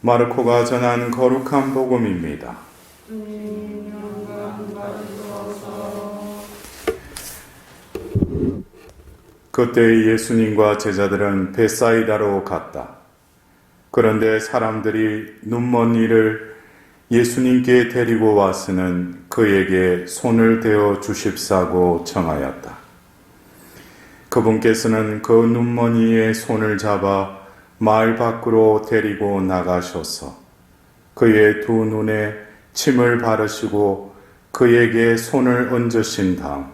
마르코가 전한 거룩한 복음입니다. 그때 예수님과 제자들은 벳사이다로 갔다. 그런데 사람들이 눈먼 이를 예수님께 데리고 왔으는 그에게 손을 대어 주십사고 청하였다. 그분께서는 그 눈먼이의 손을 잡아 마을 밖으로 데리고 나가셔서 그의 두 눈에 침을 바르시고 그에게 손을 얹으신 다음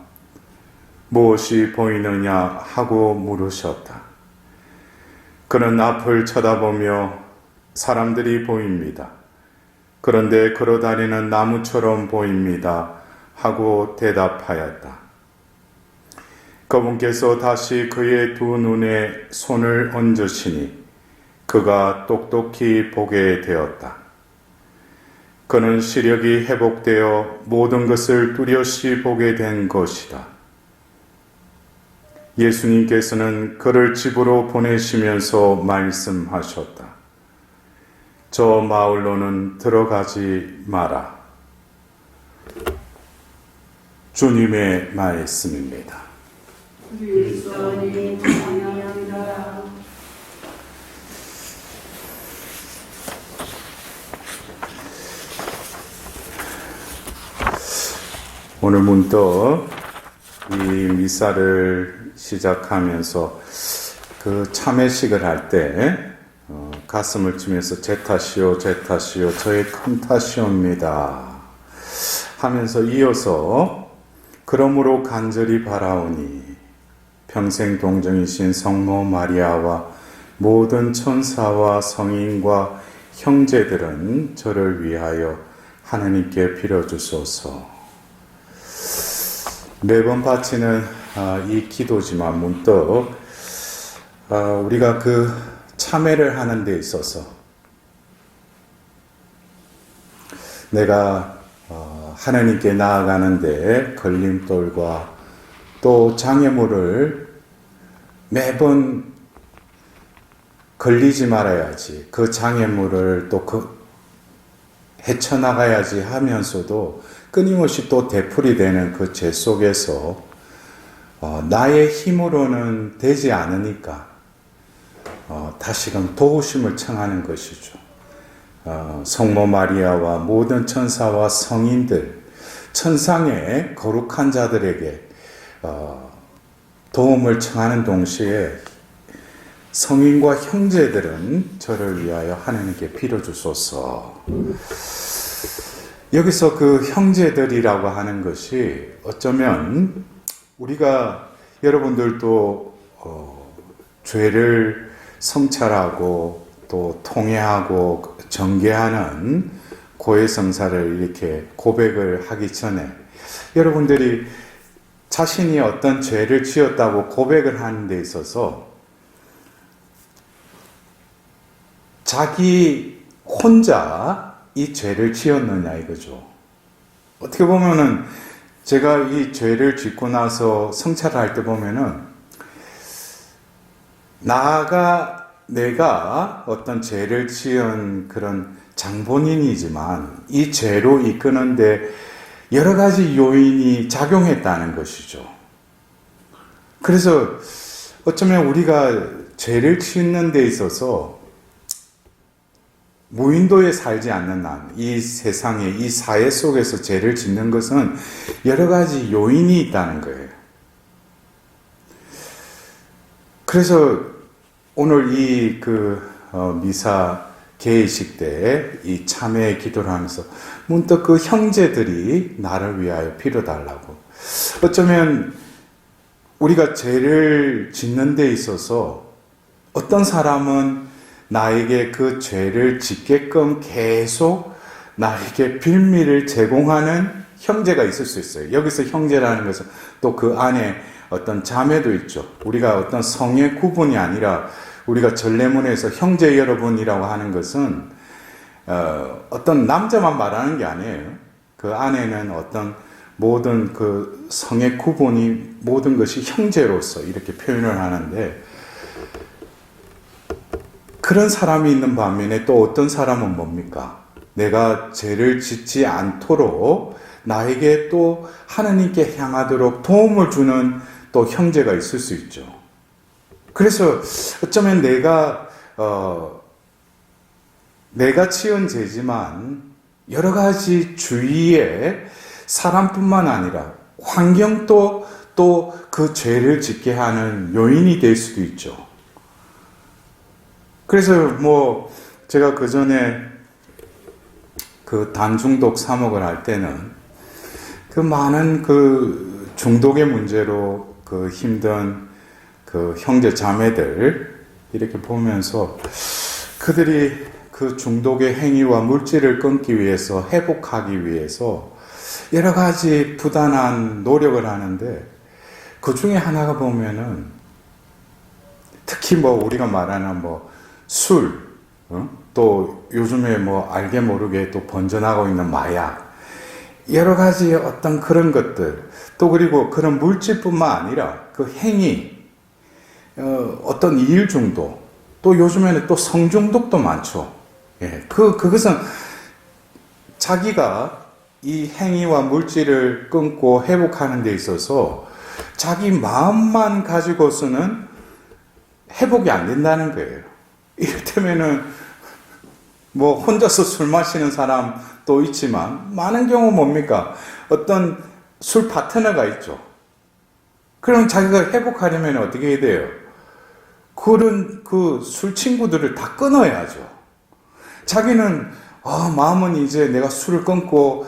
무엇이 보이느냐 하고 물으셨다. 그는 앞을 쳐다보며 사람들이 보입니다. 그런데 걸어다니는 나무처럼 보입니다 하고 대답하였다. 그분께서 다시 그의 두 눈에 손을 얹으시니 그가 똑똑히 보게 되었다. 그는 시력이 회복되어 모든 것을 뚜렷이 보게 된 것이다. 예수님께서는 그를 집으로 보내시면서 말씀하셨다. 저 마을로는 들어가지 마라. 주님의 말씀입니다. 그리스도님 찬양합니다. 오늘 문득 이 미사를 시작하면서 그 참회식을 할 때 가슴을 치면서 제 탓이요 제 탓이요 저의 큰 탓이옵니다 하면서 이어서 그러므로 간절히 바라오니 평생 동정이신 성모 마리아와 모든 천사와 성인과 형제들은 저를 위하여 하나님께 빌어주소서. 매번 바치는 이 기도지만 문득 우리가 그 참회를 하는 데 있어서 내가 하나님께 나아가는데 걸림돌과 또 장애물을 매번 걸리지 말아야지, 그 장애물을 또 헤쳐나가야지 하면서도 끊임없이 또 되풀이되는 그 죄 속에서 나의 힘으로는 되지 않으니까 다시금 도우심을 청하는 것이죠. 성모 마리아와 모든 천사와 성인들, 천상의 거룩한 자들에게 도움을 청하는 동시에 성인과 형제들은 저를 위하여 하나님께 빌어주소서. 여기서 그 형제들이라고 하는 것이 어쩌면 우리가 여러분들도 죄를 성찰하고 또 통회하고 정죄하는 고해성사를 이렇게 고백을 하기 전에 여러분들이 자신이 어떤 죄를 지었다고 고백을 하는 데 있어서 자기 혼자 이 죄를 지었느냐 이거죠. 어떻게 보면은 제가 이 죄를 짓고 나서 성찰할 때 보면은 내가 어떤 죄를 지은 그런 장본인이지만 이 죄로 이끄는데 여러 가지 요인이 작용했다는 것이죠. 그래서 어쩌면 우리가 죄를 짓는 데 있어서 무인도에 살지 않는 난, 이 세상에, 이 사회 속에서 죄를 짓는 것은 여러 가지 요인이 있다는 거예요. 그래서 오늘 이 미사 개의식 때 이 참회 기도를 하면서 문득 그 형제들이 나를 위하여 빌어달라고. 어쩌면 우리가 죄를 짓는 데 있어서 어떤 사람은 나에게 그 죄를 짓게끔 계속 나에게 빌미를 제공하는 형제가 있을 수 있어요. 여기서 형제라는 것은 또 그 안에 어떤 자매도 있죠. 우리가 어떤 성의 구분이 아니라 우리가 전례문에서 형제 여러분이라고 하는 것은 어떤 남자만 말하는 게 아니에요. 그 안에는 어떤 모든 그 성의 구분이 모든 것이 형제로서 이렇게 표현을 하는데 그런 사람이 있는 반면에 또 어떤 사람은 뭡니까? 내가 죄를 짓지 않도록 나에게 또 하나님께 향하도록 도움을 주는 또 형제가 있을 수 있죠. 그래서 어쩌면 내가 지은 죄지만 여러 가지 주위에 사람뿐만 아니라 환경도 또 그 죄를 짓게 하는 요인이 될 수도 있죠. 그래서 제가 그 전에 그 단중독 사목을 할 때는 그 많은 그 중독의 문제로 그 힘든 그 형제 자매들 이렇게 보면서 그들이 그 중독의 행위와 물질을 끊기 위해서 회복하기 위해서 여러 가지 부단한 노력을 하는데 그 중에 하나가 보면은 특히 우리가 말하는 술, 또 요즘에 알게 모르게 또 번져나가고 있는 마약, 여러 가지 어떤 그런 것들, 또 그리고 그런 물질뿐만 아니라 그 행위, 어떤 일 중독, 또 요즘에는 또 성중독도 많죠. 예, 그것은 자기가 이 행위와 물질을 끊고 회복하는 데 있어서 자기 마음만 가지고서는 회복이 안 된다는 거예요. 이를테면은 혼자서 술 마시는 사람도 있지만 많은 경우 뭡니까? 어떤 술 파트너가 있죠. 그럼 자기가 회복하려면 어떻게 해야 돼요? 그런 그 술 친구들을 다 끊어야죠. 자기는 마음은 이제 내가 술을 끊고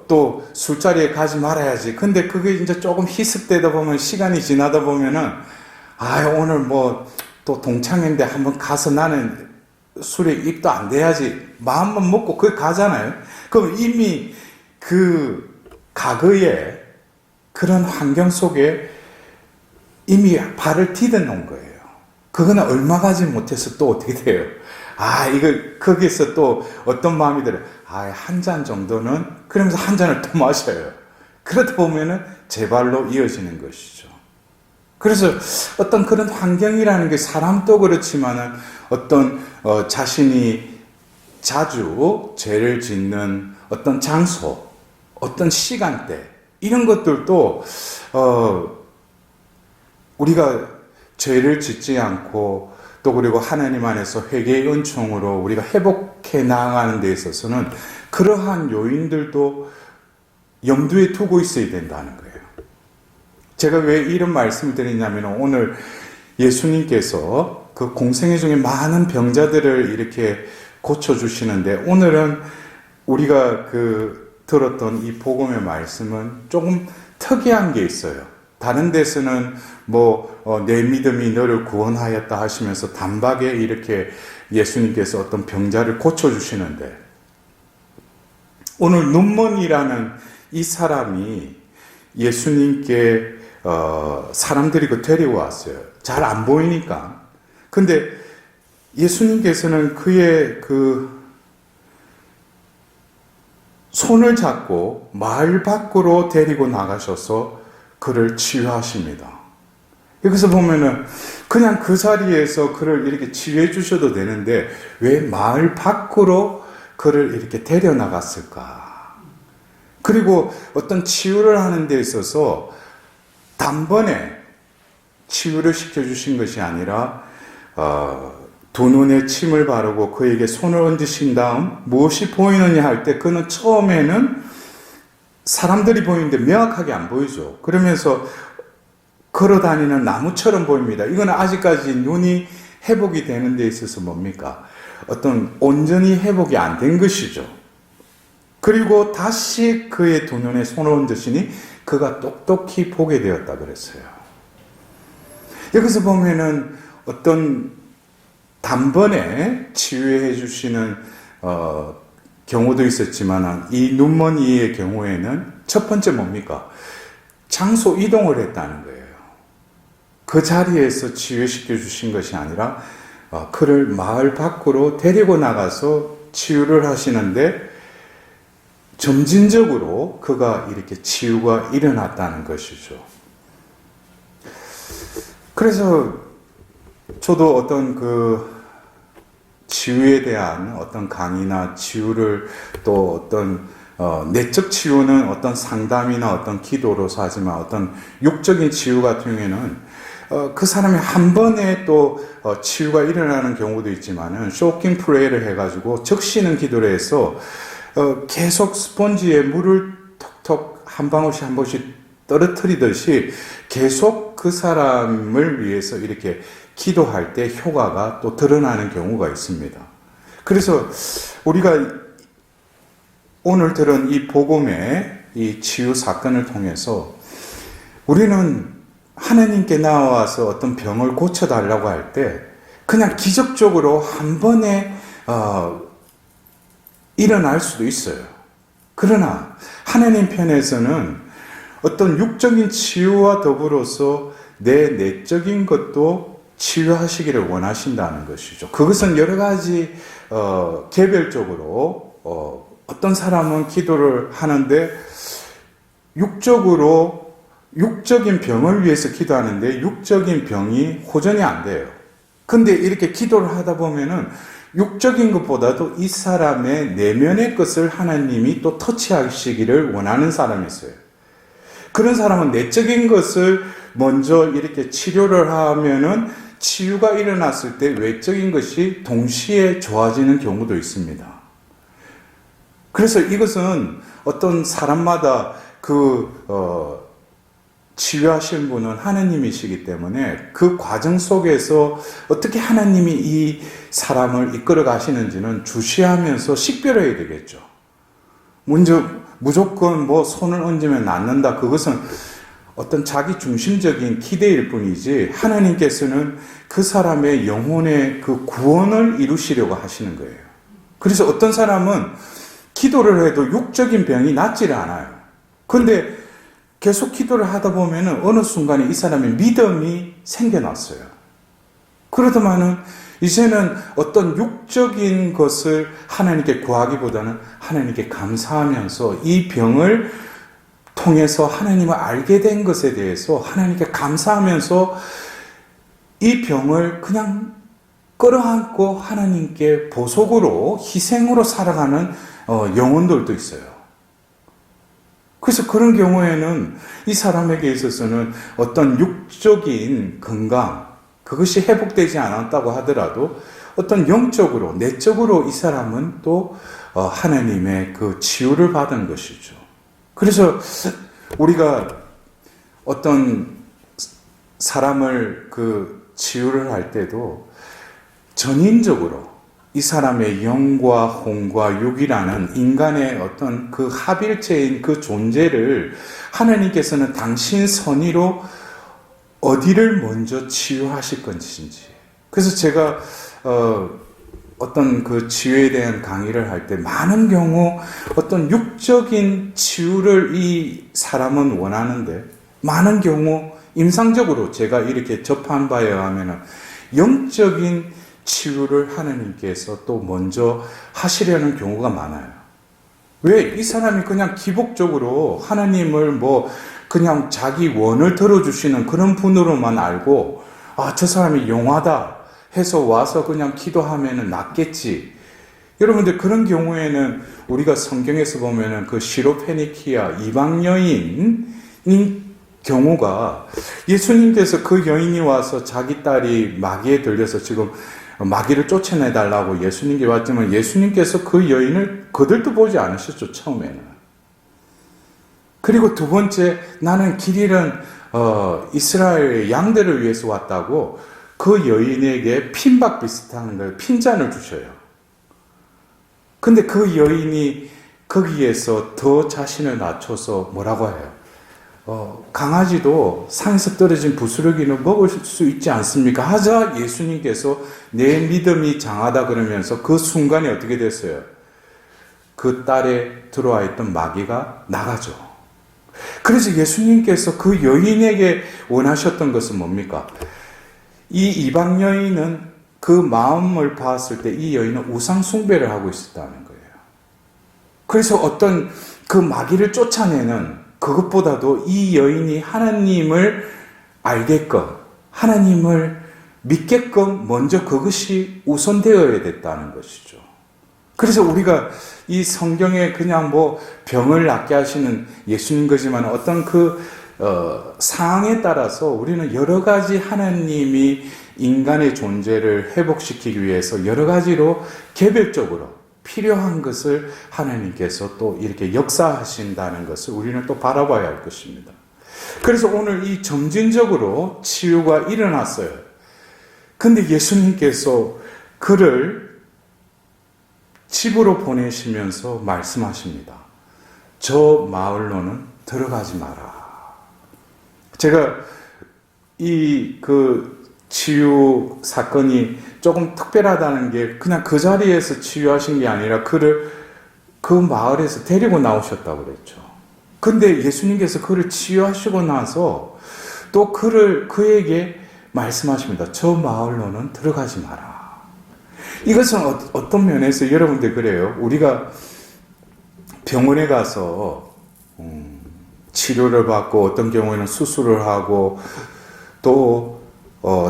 또 술자리에 가지 말아야지. 근데 그게 이제 조금 희석되다 보면 시간이 지나다 보면은 오늘 또 동창인데 한번 가서 나는 술에 입도 안 대야지. 마음만 먹고 거기 가잖아요. 그럼 이미 그 과거에 그런 환경 속에 이미 발을 디뎌 놓은 거예요. 그거는 얼마 가지 못해서 또 어떻게 돼요? 거기서 또 어떤 마음이 들어요. 한 잔 정도는, 그러면서 한 잔을 또 마셔요. 그러다 보면은 재발로 이어지는 것이죠. 그래서 어떤 그런 환경이라는 게 사람도 그렇지만은 어떤 자신이 자주 죄를 짓는 어떤 장소, 어떤 시간대, 이런 것들도 우리가 죄를 짓지 않고 또 그리고 하나님 안에서 회개의 은총으로 우리가 회복해 나가는 데 있어서는 그러한 요인들도 염두에 두고 있어야 된다는 거예요. 제가 왜 이런 말씀을 드리냐면 오늘 예수님께서 그 공생애 중에 많은 병자들을 이렇게 고쳐주시는데 오늘은 우리가 들었던 이 복음의 말씀은 조금 특이한 게 있어요. 다른 데서는 내 믿음이 너를 구원하였다 하시면서 단박에 이렇게 예수님께서 어떤 병자를 고쳐주시는데 오늘 눈먼이라는 이 사람이 예수님께 사람들이 데리고 왔어요. 잘 안 보이니까. 근데 예수님께서는 그의 손을 잡고 마을 밖으로 데리고 나가셔서 그를 치유하십니다. 여기서 보면은 그냥 그 자리에서 그를 이렇게 치유해 주셔도 되는데 왜 마을 밖으로 그를 이렇게 데려나갔을까? 그리고 어떤 치유를 하는 데 있어서 단번에 치유를 시켜주신 것이 아니라 두 눈에 침을 바르고 그에게 손을 얹으신 다음 무엇이 보이느냐 할 때 그는 처음에는 사람들이 보이는데 명확하게 안 보이죠. 그러면서 걸어다니는 나무처럼 보입니다. 이건 아직까지 눈이 회복이 되는 데 있어서 뭡니까? 어떤 온전히 회복이 안 된 것이죠. 그리고 다시 그의 두 눈에 손을 얹으시니 그가 똑똑히 보게 되었다 그랬어요. 여기서 보면은 어떤 단번에 치유해 주시는 경우도 있었지만 이 눈먼이의 경우에는 첫 번째 뭡니까? 장소 이동을 했다는 거예요. 그 자리에서 치유시켜 주신 것이 아니라 그를 마을 밖으로 데리고 나가서 치유를 하시는데 점진적으로 그가 이렇게 치유가 일어났다는 것이죠. 그래서 저도 어떤 치유에 대한 어떤 강의나 치유를 또 어떤 내적 치유는 어떤 상담이나 어떤 기도로서 하지만 어떤 육적인 치유 같은 경우에는 그 사람이 한 번에 또 치유가 일어나는 경우도 있지만은 쇼킹 프레이를 해가지고 적시는 기도를 해서 계속 스펀지에 물을 톡톡 한 방울씩 한 번씩 떨어뜨리듯이 계속 그 사람을 위해서 이렇게 기도할 때 효과가 또 드러나는 경우가 있습니다. 그래서 우리가 오늘 들은 이 복음의 이 치유 사건을 통해서 우리는 하나님께 나와서 어떤 병을 고쳐달라고 할 때 그냥 기적적으로 한 번에 일어날 수도 있어요. 그러나 하나님 편에서는 어떤 육적인 치유와 더불어서 내 내적인 것도 치유하시기를 원하신다는 것이죠. 그것은 여러 가지 개별적으로 어떤 사람은 기도를 하는데 육적인 병을 위해서 기도하는데 육적인 병이 호전이 안 돼요. 근데 이렇게 기도를 하다 보면은 육적인 것보다도 이 사람의 내면의 것을 하나님이 또 터치하시기를 원하는 사람이 있어요. 그런 사람은 내적인 것을 먼저 이렇게 치료를 하면은 치유가 일어났을 때 외적인 것이 동시에 좋아지는 경우도 있습니다. 그래서 이것은 어떤 사람마다 치유하신 분은 하나님이시기 때문에 그 과정 속에서 어떻게 하나님이 이 사람을 이끌어 가시는지는 주시하면서 식별해야 되겠죠. 먼저 무조건 손을 얹으면 낫는다. 그것은 어떤 자기 중심적인 기대일 뿐이지 하나님께서는 그 사람의 영혼의 그 구원을 이루시려고 하시는 거예요. 그래서 어떤 사람은 기도를 해도 육적인 병이 낫지를 않아요. 그런데 계속 기도를 하다 보면 어느 순간에 이 사람의 믿음이 생겨났어요. 그러더만은 이제는 어떤 육적인 것을 하나님께 구하기보다는 하나님께 감사하면서 이 병을 통해서 하나님을 알게 된 것에 대해서 하나님께 감사하면서 이 병을 그냥 끌어안고 하나님께 보속으로 희생으로 살아가는 영혼들도 있어요. 그래서 그런 경우에는 이 사람에게 있어서는 어떤 육적인 건강, 그것이 회복되지 않았다고 하더라도 어떤 영적으로, 내적으로 이 사람은 또 하나님의 그 치유를 받은 것이죠. 그래서 우리가 어떤 사람을 치유를 할 때도 전인적으로 이 사람의 영과 혼과 육이라는 인간의 어떤 그 합일체인 그 존재를 하나님께서는 당신 선의로 어디를 먼저 치유하실 것인지. 그래서 제가 어떤 그 치유에 대한 강의를 할 때 많은 경우 어떤 육적인 치유를 이 사람은 원하는데 많은 경우 임상적으로 제가 이렇게 접한 바에 의하면 영적인 치유를 하나님께서 또 먼저 하시려는 경우가 많아요. 왜? 이 사람이 그냥 기복적으로 하나님을 그냥 자기 원을 들어주시는 그런 분으로만 알고 저 사람이 용하다 해서 와서 그냥 기도하면 낫겠지. 여러분들 그런 경우에는 우리가 성경에서 보면은 그 시로페니키아 이방 여인인 경우가 예수님께서 그 여인이 와서 자기 딸이 마귀에 들려서 지금 마귀를 쫓아내달라고 예수님께 왔지만 예수님께서 그 여인을 거들떠 보지 않으셨죠, 처음에는. 그리고 두 번째, 나는 길 잃은 이스라엘의 양들을 위해서 왔다고 그 여인에게 핀박 비슷한 걸 핀잔을 주셔요. 근데 그 여인이 거기에서 더 자신을 낮춰서 뭐라고 해요? 강아지도 산에서 떨어진 부스러기는 먹을 수 있지 않습니까? 하자 예수님께서 내 믿음이 장하다 그러면서 그 순간에 어떻게 됐어요? 그 딸에 들어와 있던 마귀가 나가죠. 그래서 예수님께서 그 여인에게 원하셨던 것은 뭡니까? 이 이방 여인은 그 마음을 봤을 때 이 여인은 우상 숭배를 하고 있었다는 거예요. 그래서 어떤 그 마귀를 쫓아내는 그것보다도 이 여인이 하나님을 알게끔 하나님을 믿게끔 먼저 그것이 우선되어야 됐다는 것이죠. 그래서 우리가 이 성경에 그냥 뭐 병을 낫게 하시는 예수님 거지만 어떤 상황에 따라서 우리는 여러 가지 하나님이 인간의 존재를 회복시키기 위해서 여러 가지로 개별적으로 필요한 것을 하나님께서 또 이렇게 역사하신다는 것을 우리는 또 바라봐야 할 것입니다. 그래서 오늘 이 점진적으로 치유가 일어났어요. 근데 예수님께서 그를 집으로 보내시면서 말씀하십니다. 저 마을로는 들어가지 마라. 제가 이 치유 사건이 조금 특별하다는 게 그냥 그 자리에서 치유하신 게 아니라 그를 그 마을에서 데리고 나오셨다고 그랬죠. 근데 예수님께서 그를 치유하시고 나서 또 그에게 말씀하십니다. 저 마을로는 들어가지 마라. 이것은 어떤 면에서 여러분들 그래요. 우리가 병원에 가서 치료를 받고 어떤 경우에는 수술을 하고 또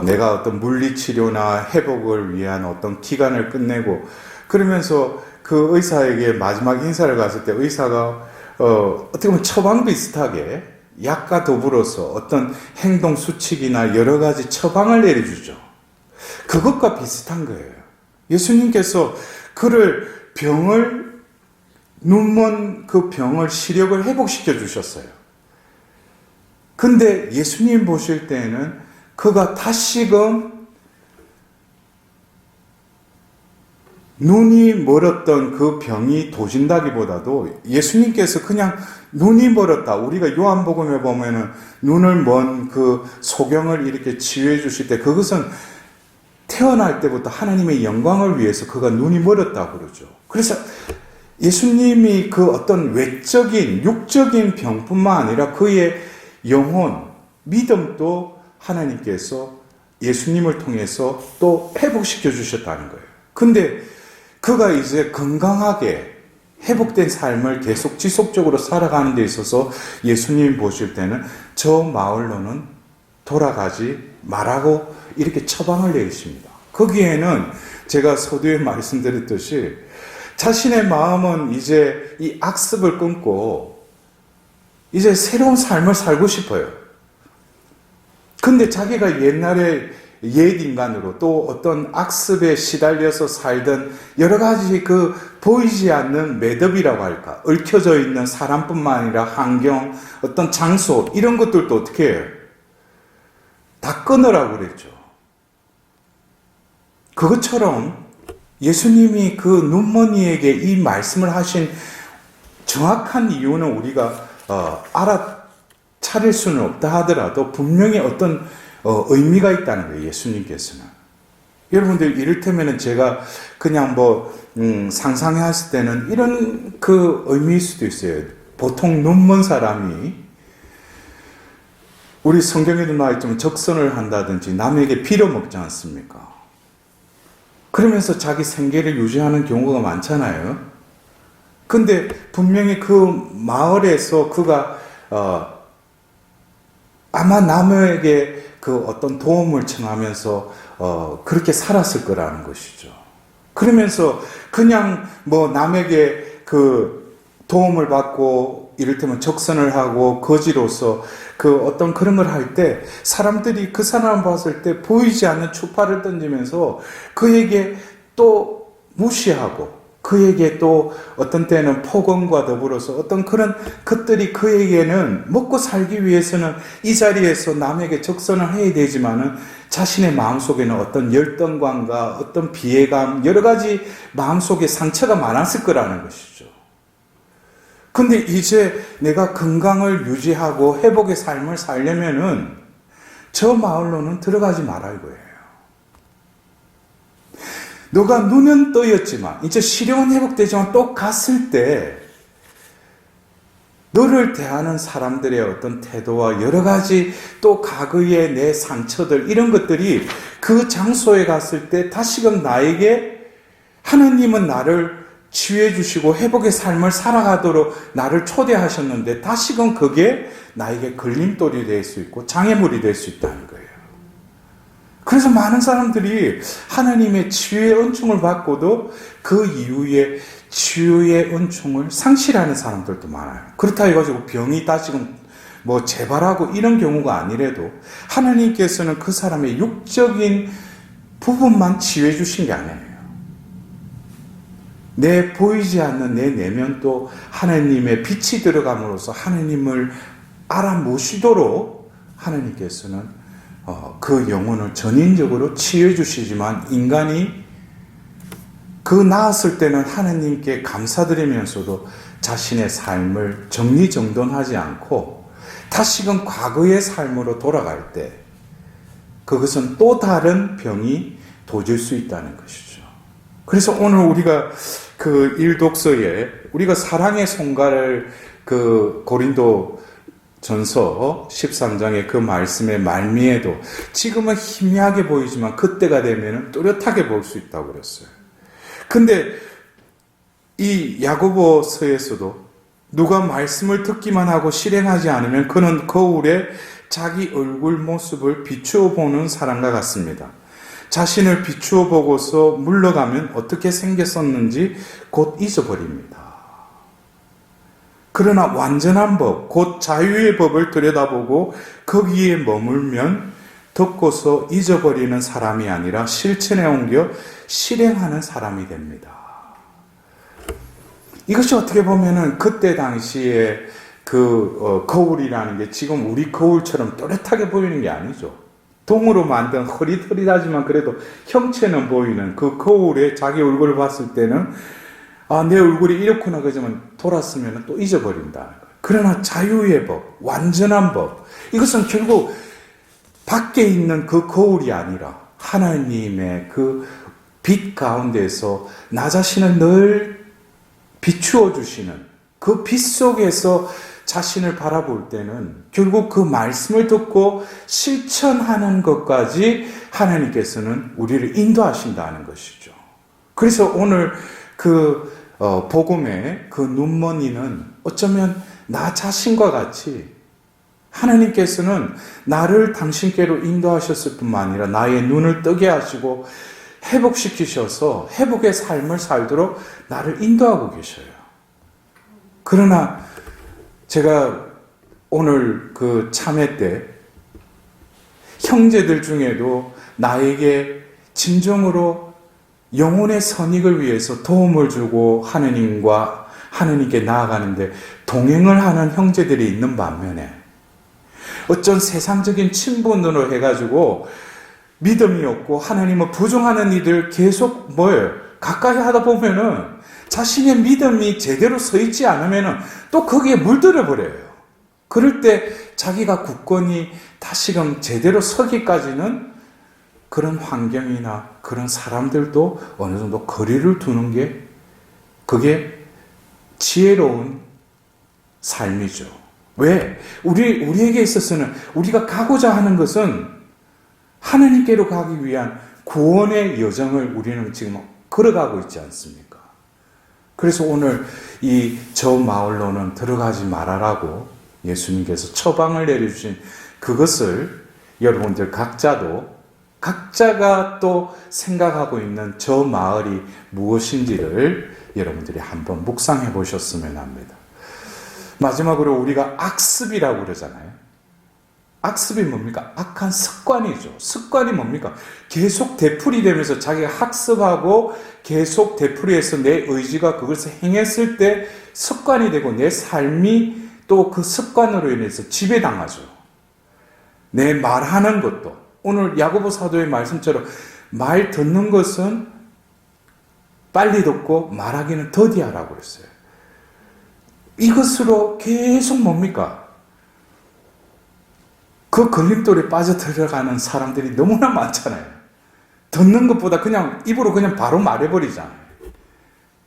내가 어떤 물리치료나 회복을 위한 어떤 기간을 끝내고 그러면서 그 의사에게 마지막 인사를 갔을 때 의사가 어떻게 보면 처방 비슷하게 약과 더불어서 어떤 행동 수칙이나 여러 가지 처방을 내려주죠. 그것과 비슷한 거예요. 예수님께서 그를 눈먼 그 병을 시력을 회복시켜 주셨어요. 근데 예수님 보실 때에는 그가 다시금 눈이 멀었던 그 병이 도진다기보다도 예수님께서 그냥 눈이 멀었다. 우리가 요한복음에 보면은 눈을 먼 그 소경을 이렇게 치유해 주실 때 그것은 태어날 때부터 하나님의 영광을 위해서 그가 눈이 멀었다고 그러죠. 그래서 예수님이 그 어떤 외적인 육적인 병뿐만 아니라 그의 영혼, 믿음도 하나님께서 예수님을 통해서 또 회복시켜 주셨다는 거예요. 근데 그가 이제 건강하게 회복된 삶을 계속 지속적으로 살아가는 데 있어서 예수님 보실 때는 저 마을로는 돌아가지 말라고 이렇게 처방을 내리십니다. 거기에는 제가 서두에 말씀드렸듯이 자신의 마음은 이제 이 악습을 끊고 이제 새로운 삶을 살고 싶어요. 근데 자기가 옛날에 옛 인간으로 또 어떤 악습에 시달려서 살던 여러 가지 보이지 않는 매듭이라고 할까, 얽혀져 있는 사람뿐만 아니라 환경, 어떤 장소 이런 것들도 어떻게 해요? 다 끊으라고 그랬죠. 그것처럼 예수님이 그 눈머니에게 이 말씀을 하신 정확한 이유는 우리가 알아차릴 수는 없다 하더라도 분명히 어떤 의미가 있다는 거예요. 예수님께서는. 여러분들 이를테면은 제가 그냥 상상해 했을 때는 이런 의미일 수도 있어요. 보통 눈먼 사람이 우리 성경에도 나와 있지만 적선을 한다든지 남에게 빌어먹지 않습니까? 그러면서 자기 생계를 유지하는 경우가 많잖아요. 근데 분명히 그 마을에서 그가 아마 남에게 어떤 도움을 청하면서 그렇게 살았을 거라는 것이죠. 그러면서 그냥 남에게 도움을 받고 이를테면 적선을 하고 거지로서 어떤 그런 걸 할 때 사람들이 그 사람을 봤을 때 보이지 않는 추파를 던지면서 그에게 또 무시하고 그에게 또 어떤 때는 폭언과 더불어서 어떤 그런 것들이 그에게는 먹고 살기 위해서는 이 자리에서 남에게 적선을 해야 되지만은 자신의 마음속에는 어떤 열등감과 어떤 비애감 여러 가지 마음속에 상처가 많았을 거라는 것이죠. 근데 이제 내가 건강을 유지하고 회복의 삶을 살려면은 저 마을로는 들어가지 말아 이거예요. 너가 눈은 떠였지만 이제 시력은 회복되지만 또 갔을 때 너를 대하는 사람들의 어떤 태도와 여러 가지 또 과거의 내 상처들 이런 것들이 그 장소에 갔을 때 다시금 나에게 하느님은 나를 치유해 주시고 회복의 삶을 살아가도록 나를 초대하셨는데 다시금 그게 나에게 걸림돌이 될 수 있고 장애물이 될 수 있다는 거예요. 그래서 많은 사람들이 하나님의 치유의 은총을 받고도 그 이후에 치유의 은총을 상실하는 사람들도 많아요. 그렇다 해가지고 병이 다시금 재발하고 이런 경우가 아니래도 하나님께서는 그 사람의 육적인 부분만 치유해 주신 게 아니에요. 내 보이지 않는 내 내면도 하나님의 빛이 들어감으로써 하나님을 알아보시도록 하나님께서는 그 영혼을 전인적으로 치유해 주시지만 인간이 그 나았을 때는 하나님께 감사드리면서도 자신의 삶을 정리정돈하지 않고 다시금 과거의 삶으로 돌아갈 때 그것은 또 다른 병이 도질 수 있다는 것이죠. 그래서 오늘 우리가 그 일독서에 우리가 사랑의 손가락을 그 고린도 전서 13장의 그 말씀의 말미에도 지금은 희미하게 보이지만 그때가 되면 뚜렷하게 볼 수 있다고 그랬어요. 근데 이 야고보서에서도 누가 말씀을 듣기만 하고 실행하지 않으면 그는 거울에 자기 얼굴 모습을 비추어 보는 사람과 같습니다. 자신을 비추어 보고서 물러가면 어떻게 생겼었는지 곧 잊어버립니다. 그러나 완전한 법, 곧 자유의 법을 들여다보고 거기에 머물면 듣고서 잊어버리는 사람이 아니라 실천에 옮겨 실행하는 사람이 됩니다. 이것이 어떻게 보면은 그때 당시에 그 거울이라는 게 지금 우리 거울처럼 또렷하게 보이는 게 아니죠. 동으로 만든 흐릿흐릿하지만 그래도 형체는 보이는 그 거울에 자기 얼굴을 봤을 때는 내 얼굴이 이렇구나 그러지만 돌았으면 또 잊어버린다. 그러나 자유의 법, 완전한 법, 이것은 결국 밖에 있는 그 거울이 아니라 하나님의 그 빛 가운데서 나 자신을 늘 비추어 주시는 그 빛 속에서 자신을 바라볼 때는 결국 그 말씀을 듣고 실천하는 것까지 하나님께서는 우리를 인도하신다는 것이죠. 그래서 오늘 그 복음의 그 눈먼이는 어쩌면 나 자신과 같이 하나님께서는 나를 당신께로 인도하셨을 뿐만 아니라 나의 눈을 뜨게 하시고 회복시키셔서 회복의 삶을 살도록 나를 인도하고 계셔요. 그러나 제가 오늘 그 참회 때 형제들 중에도 나에게 진정으로 영혼의 선익을 위해서 도움을 주고 하느님과 하느님께 나아가는데 동행을 하는 형제들이 있는 반면에 어쩐 세상적인 친분으로 해가지고 믿음이 없고 하나님을 부정하는 이들 계속 가까이 하다 보면은 자신의 믿음이 제대로 서 있지 않으면은 또 거기에 물들어 버려요. 그럴 때 자기가 굳건히 다시금 제대로 서기까지는 그런 환경이나 그런 사람들도 어느 정도 거리를 두는 게 그게 지혜로운 삶이죠. 왜? 우리에게 있어서는 우리가 가고자 하는 것은 하나님께로 가기 위한 구원의 여정을 우리는 지금 걸어가고 있지 않습니까? 그래서 오늘 이 저 마을로는 들어가지 말아라고 예수님께서 처방을 내려주신 그것을 여러분들 각자가 또 생각하고 있는 저 마을이 무엇인지를 여러분들이 한번 묵상해 보셨으면 합니다. 마지막으로 우리가 악습이라고 그러잖아요. 악습이 뭡니까? 악한 습관이죠. 습관이 뭡니까? 계속 되풀이되면서 자기가 학습하고 계속 되풀이해서 내 의지가 그것을 행했을 때 습관이 되고 내 삶이 또 그 습관으로 인해서 지배당하죠. 내 말하는 것도 오늘 야고보 사도의 말씀처럼 말 듣는 것은 빨리 듣고 말하기는 더디하라고 그랬어요. 이것으로 계속 뭡니까? 그 걸림돌에 빠져들어가는 사람들이 너무나 많잖아요. 듣는 것보다 그냥 입으로 그냥 바로 말해버리잖아요.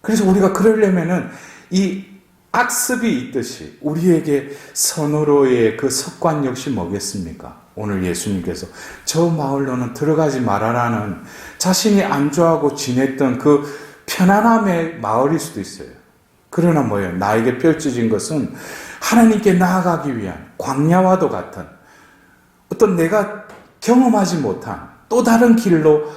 그래서 우리가 그러려면은 이 악습이 있듯이 우리에게 선으로의 그 습관 역시 뭐겠습니까? 오늘 예수님께서 저 마을로는 들어가지 말아라는 자신이 안주하고 지냈던 그 편안함의 마을일 수도 있어요. 그러나 나에게 펼쳐진 것은 하나님께 나아가기 위한 광야와도 같은 어떤 내가 경험하지 못한 또 다른 길로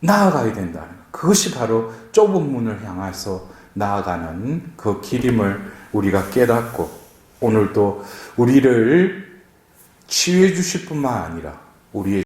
나아가야 된다는 것. 그것이 바로 좁은 문을 향해서 나아가는 그 길임을 우리가 깨닫고 오늘도 우리를 치유해 주실 뿐만 아니라 우리의